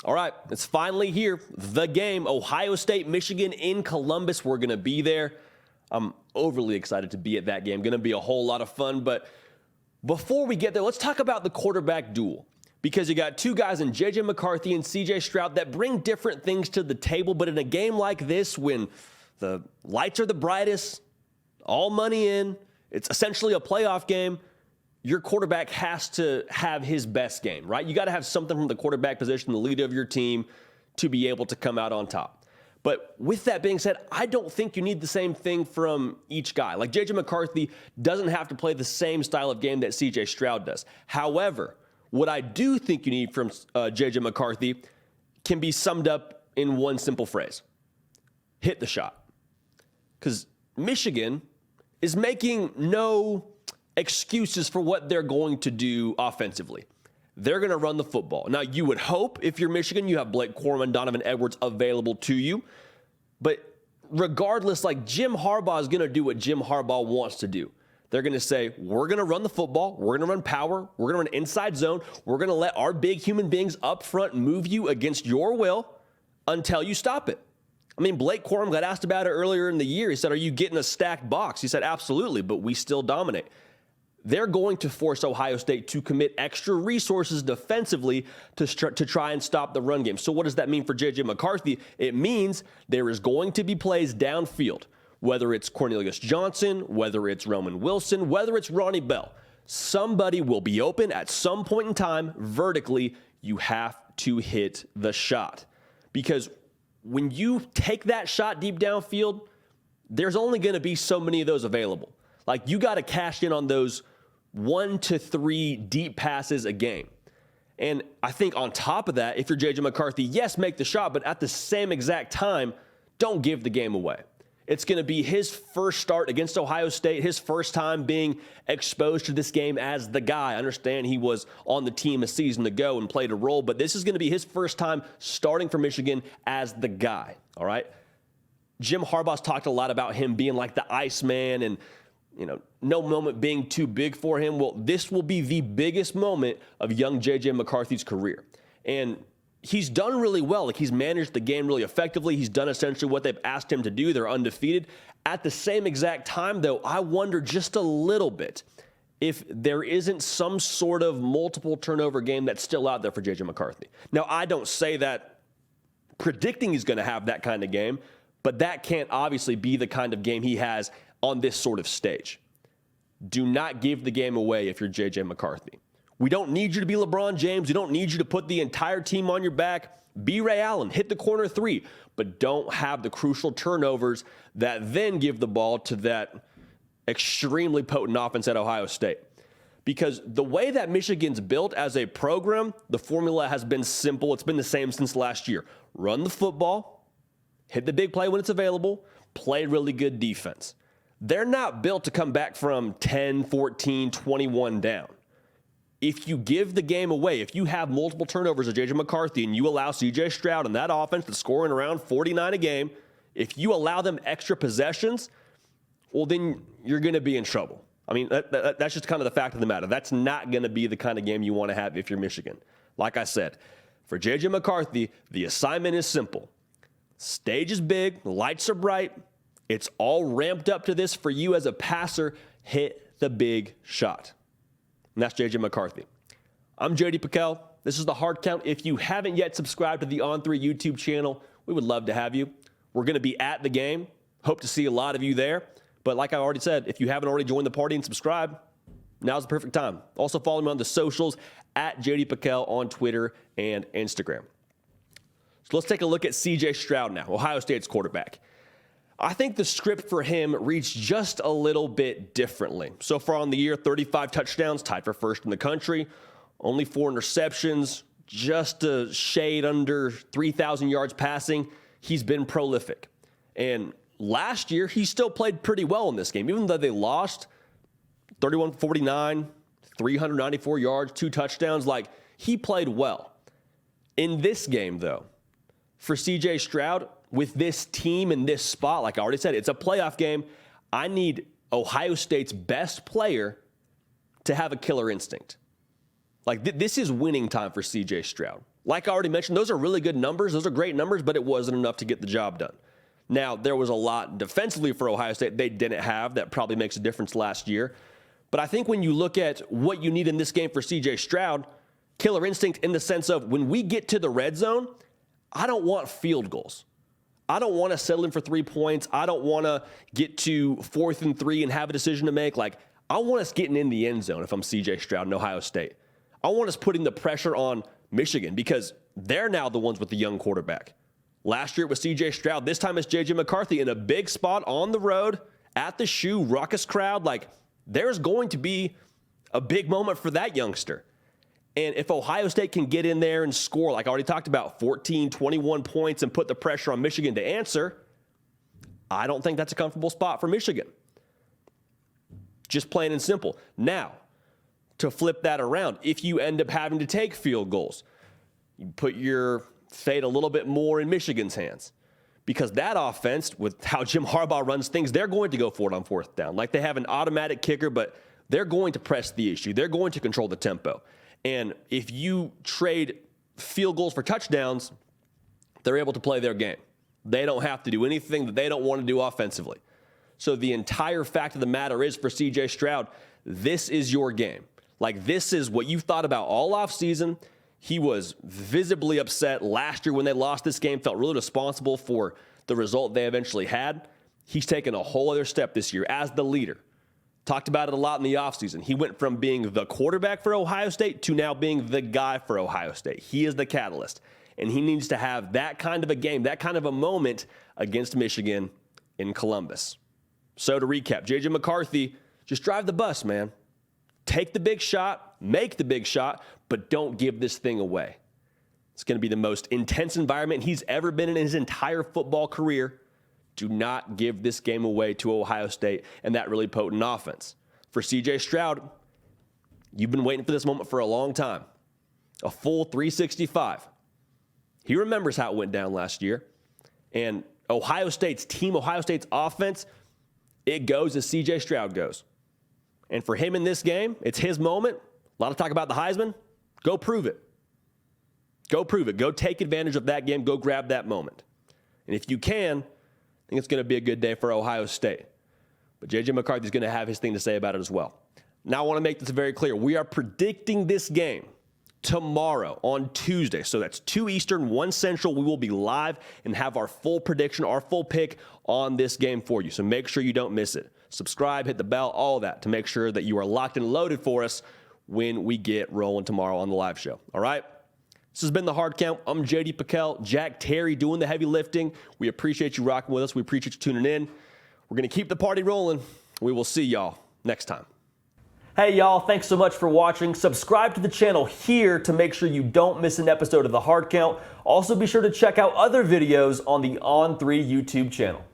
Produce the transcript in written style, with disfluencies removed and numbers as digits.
All right, it's finally here. The game, Ohio State, Michigan in Columbus. We're going to be there. I'm overly excited to be at that game. Going to be a whole lot of fun. But before we get there, let's talk about the quarterback duel. Because you got two guys in JJ McCarthy and CJ Stroud that bring different things to the table. But in a game like this, when the lights are the brightest, all money in, it's essentially a playoff game, your quarterback has to have his best game, right? You got to have something from the quarterback position, the leader of your team, to be able to come out on top. But with that being said, I don't think you need the same thing from each guy. Like JJ McCarthy doesn't have to play the same style of game that CJ Stroud does. However, what I do think you need from JJ McCarthy can be summed up in one simple phrase: hit the shot. Because Michigan is making no excuses for what they're going to do offensively. They're going to run the football. Now, you would hope if you're Michigan, you have Blake Corum, Donovan Edwards available to you. But regardless, like, Jim Harbaugh is going to do what Jim Harbaugh wants to do. They're going to say, we're going to run the football. We're going to run power. We're going to run inside zone. We're going to let our big human beings up front move you against your will until you stop it. I mean, Blake Corum got asked about it earlier in the year. He said, are you getting a stacked box? He said, absolutely, but we still dominate. They're going to force Ohio State to commit extra resources defensively to try and stop the run game. So what does that mean for JJ McCarthy? It means there is going to be plays downfield, whether it's Cornelius Johnson, whether it's Roman Wilson, whether it's Ronnie Bell. Somebody will be open at some point in time vertically. You have to hit the shot. Because when you take that shot deep downfield, there's only going to be so many of those available. Like, you got to cash in on those 1 to 3 deep passes a game. And I think on top of that, if you're JJ McCarthy, yes, make the shot, but at the same exact time, don't give the game away. It's going to be his first start against Ohio State, his first time being exposed to this game as the guy. I understand he was on the team a season ago and played a role, but this is going to be his first time starting for Michigan as the guy, all right? Jim Harbaugh's talked a lot about him being like the Iceman and, no moment being too big for him. Well, this will be the biggest moment of young JJ McCarthy's career. And he's done really well. Like, he's managed the game really effectively. He's done essentially what they've asked him to do. They're undefeated. At the same exact time, though, I wonder just a little bit if there isn't some sort of multiple turnover game that's still out there for JJ McCarthy. Now, I don't say that predicting he's going to have that kind of game, but that can't obviously be the kind of game he has on this sort of stage. Do not give the game away if you're JJ McCarthy. We don't need you to be LeBron James. We don't need you to put the entire team on your back. Be Ray Allen. Hit the corner 3. But don't have the crucial turnovers that then give the ball to that extremely potent offense at Ohio State. Because the way that Michigan's built as a program, the formula has been simple. It's been the same since last year. Run the football, hit the big play when it's available, play really good defense. They're not built to come back from 10, 14, 21 down. If you give the game away, if you have multiple turnovers of JJ McCarthy and you allow CJ Stroud and that offense that's scoring around 49 a game, if you allow them extra possessions, well, then you're going to be in trouble. I mean, that's just kind of the fact of the matter. That's not going to be the kind of game you want to have if you're Michigan. Like I said, for JJ McCarthy, the assignment is simple. Stage is big, the lights are bright. It's all ramped up to this for you as a passer. Hit the big shot. And that's JJ McCarthy. I'm JD Pickell. This is the Hard Count. If you haven't yet subscribed to the On3 YouTube channel, we would love to have you. We're going to be at the game. Hope to see a lot of you there. But like I already said, if you haven't already joined the party and subscribed, now's the perfect time. Also follow me on the socials at JD Pickell on Twitter and Instagram. So let's take a look at CJ Stroud now, Ohio State's quarterback. I think the script for him reads just a little bit differently. So far on the year, 35 touchdowns, tied for first in the country, only 4 interceptions, just a shade under 3,000 yards passing. He's been prolific. And last year, he still played pretty well in this game, even though they lost 31-49, 394 yards, 2 touchdowns. Like, he played well. In this game, though, for CJ Stroud, with this team in this spot, like I already said, it's a playoff game. I need Ohio State's best player to have a killer instinct. Like, this is winning time for CJ Stroud. Like I already mentioned, those are really good numbers. Those are great numbers, but it wasn't enough to get the job done. Now, there was a lot defensively for Ohio State they didn't have that probably makes a difference last year. But I think when you look at what you need in this game for C.J. Stroud, killer instinct in the sense of when we get to the red zone, I don't want field goals. I don't want to settle in for 3 points. I don't want to get to 4th and 3 and have a decision to make. Like, I want us getting in the end zone if I'm C.J. Stroud in Ohio State. I want us putting the pressure on Michigan because they're now the ones with the young quarterback. Last year it was C.J. Stroud. This time it's JJ McCarthy in a big spot on the road at the shoe, raucous crowd. Like, there's going to be a big moment for that youngster. And if Ohio State can get in there and score, like I already talked about, 14, 21 points and put the pressure on Michigan to answer, I don't think that's a comfortable spot for Michigan. Just plain and simple. Now, to flip that around, if you end up having to take field goals, you put your fate a little bit more in Michigan's hands. Because that offense, with how Jim Harbaugh runs things, they're going to go for it on 4th down. Like, they have an automatic kicker, but they're going to press the issue. They're going to control the tempo. And if you trade field goals for touchdowns, they're able to play their game. They don't have to do anything that they don't want to do offensively. So the entire fact of the matter is, for C.J. Stroud, this is your game. Like, this is what you've thought about all offseason. He was visibly upset last year when they lost this game, felt really responsible for the result they eventually had. He's taken a whole other step this year as the leader. Talked about it a lot in the offseason. He went from being the quarterback for Ohio State to now being the guy for Ohio State. He is the catalyst, and he needs to have that kind of a game, that kind of a moment against Michigan in Columbus. So to recap, JJ McCarthy, just drive the bus, man. Take the big shot, make the big shot, but don't give this thing away. It's going to be the most intense environment he's ever been in his entire football career. Do not give this game away to Ohio State and that really potent offense. For C.J. Stroud, you've been waiting for this moment for a long time. A full 365. He remembers how it went down last year. And Ohio State's team, Ohio State's offense, it goes as C.J. Stroud goes. And for him in this game, it's his moment. A lot of talk about the Heisman. Go prove it. Go prove it. Go take advantage of that game. Go grab that moment. And if you can, I think it's going to be a good day for Ohio State. But JJ McCarthy is going to have his thing to say about it as well. Now I want to make this very clear. We are predicting this game tomorrow on Tuesday. So that's 2 Eastern, 1 Central. We will be live and have our full prediction, our full pick on this game for you. So make sure you don't miss it. Subscribe, hit the bell, all that to make sure that you are locked and loaded for us when we get rolling tomorrow on the live show. All right? This has been The Hard Count. I'm JD Pickell, Jack Terry doing the heavy lifting. We appreciate you rocking with us. We appreciate you tuning in. We're going to keep the party rolling. We will see y'all next time. Hey, y'all. Thanks so much for watching. Subscribe to the channel here to make sure you don't miss an episode of The Hard Count. Also, be sure to check out other videos on the On3 YouTube channel.